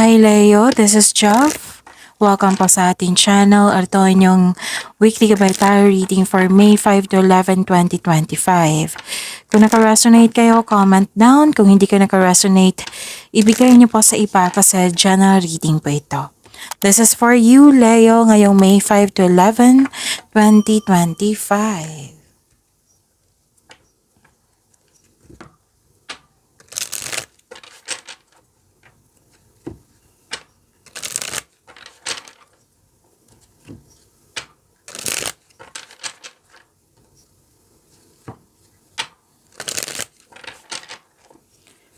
Hi Leo, this is Jeff. Welcome po sa ating channel. Ito inyong weekly gabay tarot reading for May 5 to 11, 2025. Kung naka-resonate kayo, comment down. Kung hindi ka naka-resonate, ibigay niyo po sa iba kasi general reading po ito. This is for you, Leo, ngayong May 5 to 11, 2025.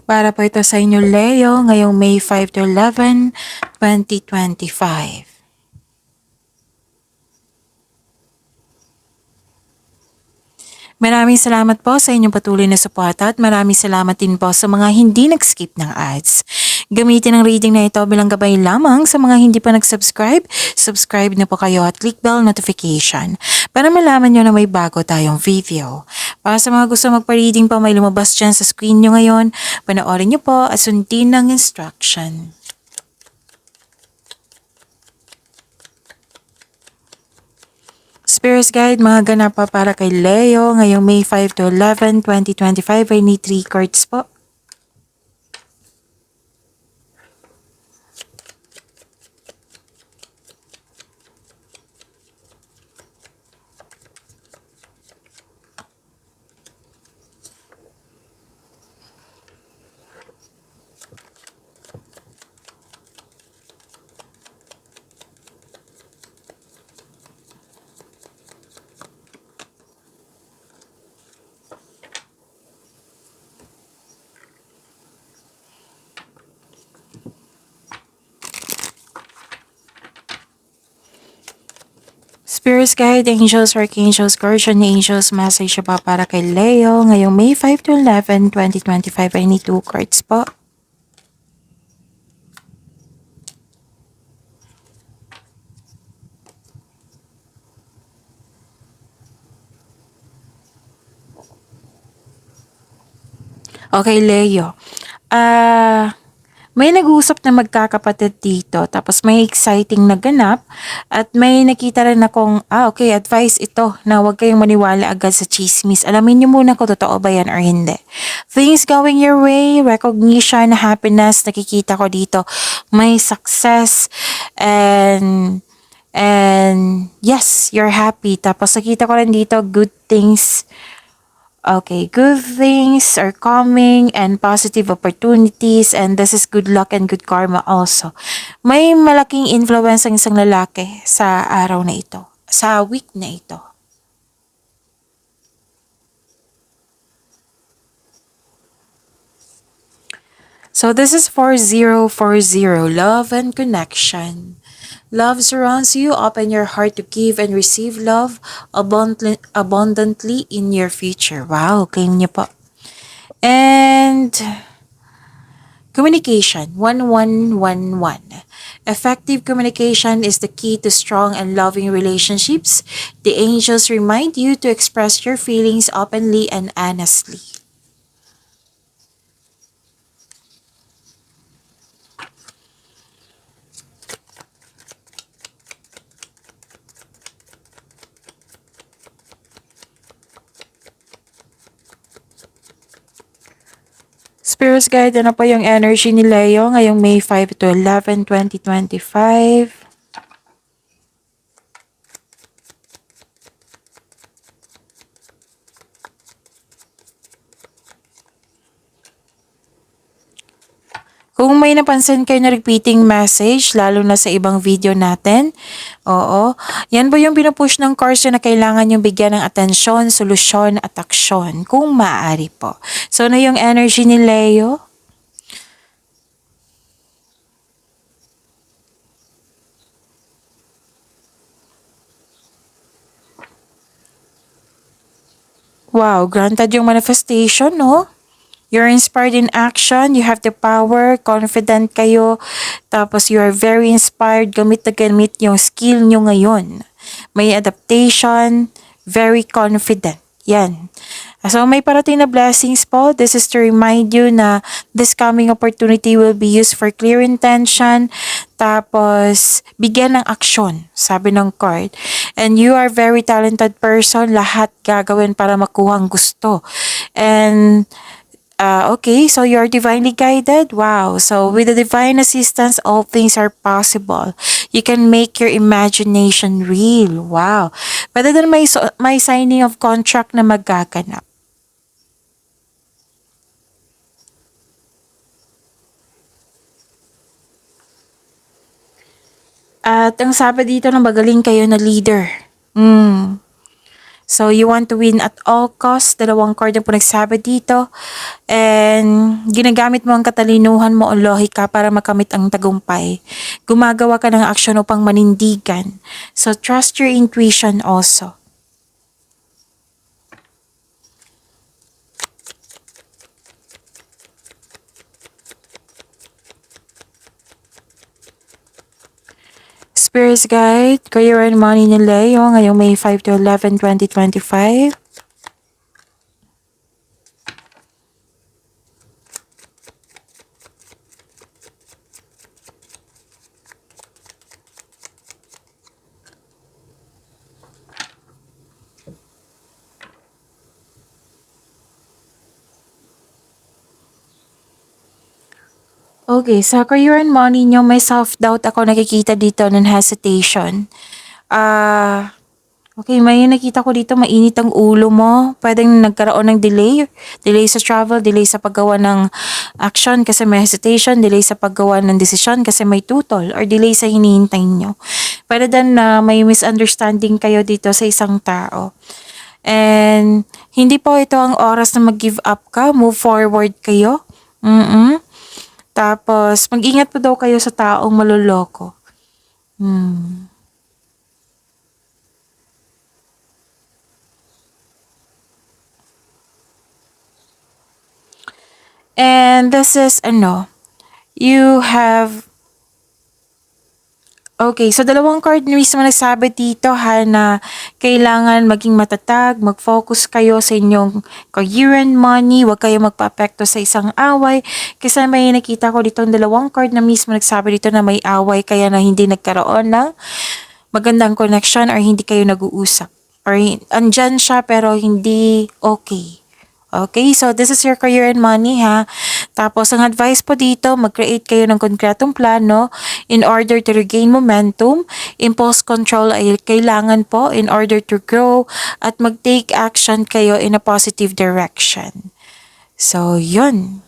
Para po ito sa inyo, Leo, ngayong May 5 to 11, 2025. Maraming salamat po sa inyong patuloy na suporta at maraming salamat din po sa mga hindi nag-skip ng ads. Gamitin ang reading na ito bilang gabay lamang sa mga hindi pa nag-subscribe. Subscribe na po kayo at click bell notification para malaman nyo na may bago tayong video. Para sa mga gusto magpa-reading pa, may lumabas dyan sa screen nyo ngayon. Panoorin nyo po at sundin ng instruction. Spirit Guide, mga ganap pa para kay Leo ngayong May 5 to 11, 2025. I need 3 cards po. Spirits Guide, Angels, Archangels, Guardian Angels, message pa para kay Leo ngayong May 5 to 11, 2025. I need 2 cards po. Okay, Leo. May nag-uusap na magkakapatid dito, tapos may exciting na ganap, at may nakita rin akong, okay, advice ito na huwag kayong maniwala agad sa chismis. Alamin niyo muna kung totoo ba yan or hindi. Things going your way, recognition, happiness, nakikita ko dito. May success, and yes, you're happy. Tapos nakita ko rin dito, good things. Okay, good things are coming and positive opportunities, and this is good luck and good karma also. May malaking influence ang isang lalaki sa araw na ito, sa week na ito. So this is 4040, love and connection. Love surrounds you. Open your heart to give and receive love abundantly in your future. Wow, claim niyo po. And communication, 1111. Effective communication is the key to strong and loving relationships. The angels remind you to express your feelings openly and honestly. Spirits Guide, ano po yung energy ni Leo ngayong May 5 to 11, 2025? Kung may napansin kayo na repeating message, lalo na sa ibang video natin, oo, yan po yung pinupush ng cards na kailangan yung bigyan ng atensyon, solusyon at aksyon, kung maaari po. So, ano yung energy ni Leo? Wow, granted yung manifestation, no? You're inspired in action, you have the power, confident kayo, tapos you are very inspired, gamit na gamit yung skill nyo ngayon. May adaptation, very confident. Yan. So may parating na blessings po. This is to remind you na this coming opportunity will be used for clear intention. Tapos, bigyan ng aksyon, sabi ng card. And you are very talented person. Lahat gagawin para makuha ang gusto. And okay, so you're divinely guided. Wow. So with the divine assistance, all things are possible. You can make your imagination real. Wow. Pwede din may signing of contract na magaganap. At ang sabi dito na magaling kayo na leader. So, you want to win at all costs. Dalawang card ang po nagsabi dito. And, ginagamit mo ang katalinuhan mo o lohika para makamit ang tagumpay. Gumagawa ka ng aksyon upang manindigan. So, trust your intuition also. Spirits Guide, Career and Money ni Leo ngayong May 5 to 11, 2025. Okay, sa career and money nyo, may self-doubt ako nakikita dito ng hesitation. Okay, may nakita ko dito, mainit ang ulo mo. Pwedeng nagkaroon ng delay. Delay sa travel, delay sa paggawa ng action kasi may hesitation, delay sa paggawa ng desisyon kasi may tutol, or delay sa hinihintay nyo. Pwede din na may misunderstanding kayo dito sa isang tao. And hindi po ito ang oras na mag-give up ka, move forward kayo. Tapos, mag-ingat po daw kayo sa taong maloloko. And this is, you have, okay, so dalawang card mismo nagsabi dito ha na kailangan maging matatag, mag-focus kayo sa inyong career and money, huwag kayo magpa-apekto sa isang away. Kasi may nakita ko dito ang dalawang card na mismo nagsabi dito na may away kaya na hindi nagkaroon ng magandang connection or hindi kayo nag-uusap. Or andyan siya pero hindi okay. Okay, so this is your career and money ha. Tapos ang advice po dito, mag-create kayo ng konkretong plano in order to regain momentum. Impulse control ay kailangan po in order to grow at mag-take action kayo in a positive direction. So, yun.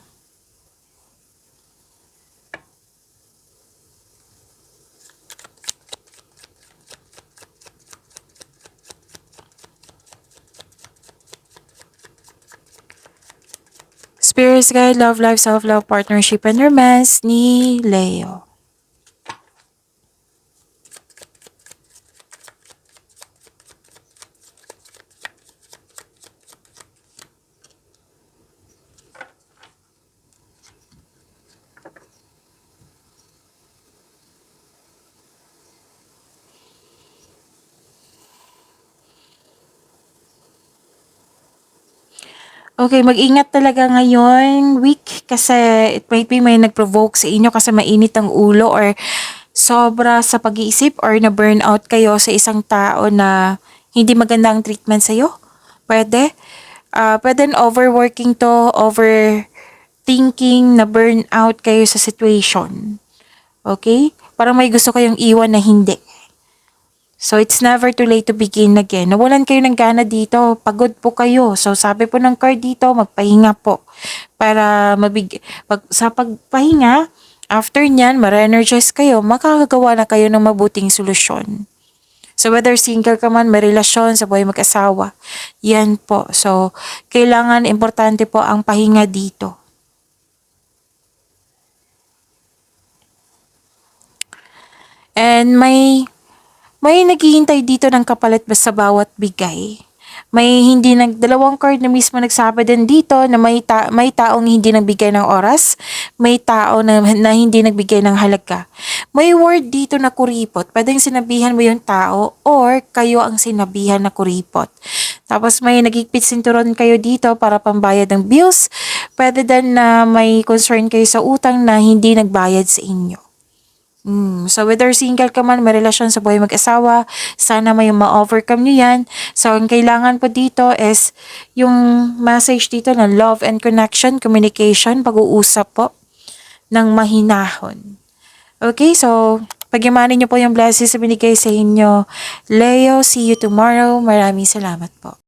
Spirits Guide, Love Life, Self-Love, Partnership, and Romance ni Leo. Okay, mag-ingat talaga ngayon week kasi it might be may nag-provoke sa inyo kasi mainit ang ulo or sobra sa pag-iisip or na-burnout kayo sa isang tao na hindi maganda ang treatment sa'yo. Pwede. Pwede overworking to, overthinking, na burnout kayo sa situation. Okay? Parang may gusto kayong iwan na hindi. So, it's never too late to begin again. Nawalan kayo ng gana dito, pagod po kayo. So, sabi po ng card dito, magpahinga po. Para sa pagpahinga, after nyan, ma-energize kayo, makakagawa na kayo ng mabuting solusyon. So, whether single ka man, may relasyon, sa buhay mag-asawa, yan po. So, kailangan, importante po ang pahinga dito. And may naghihintay dito ng kapalit sa bawat bigay. May hindi dalawang card na mismo nagsabi din dito na may taong hindi nagbigay ng oras, may tao na hindi nagbigay ng halaga. May word dito na kuripot. Pwedeng sinabihan mo yung tao or kayo ang sinabihan na kuripot. Tapos may nagigpit sinturon kayo dito para pambayad ng bills. Pwede din na may concern kayo sa utang na hindi nagbayad sa inyo. So whether single ka man, may relasyon sa buhay mag-asawa, sana may ma-overcome nyo yan. So ang kailangan po dito is yung message dito na love and connection, communication, pag-uusap po ng mahinahon. Okay, so pagyamanin nyo po yung blessings na binigay sa inyo. Leo, see you tomorrow. Maraming salamat po.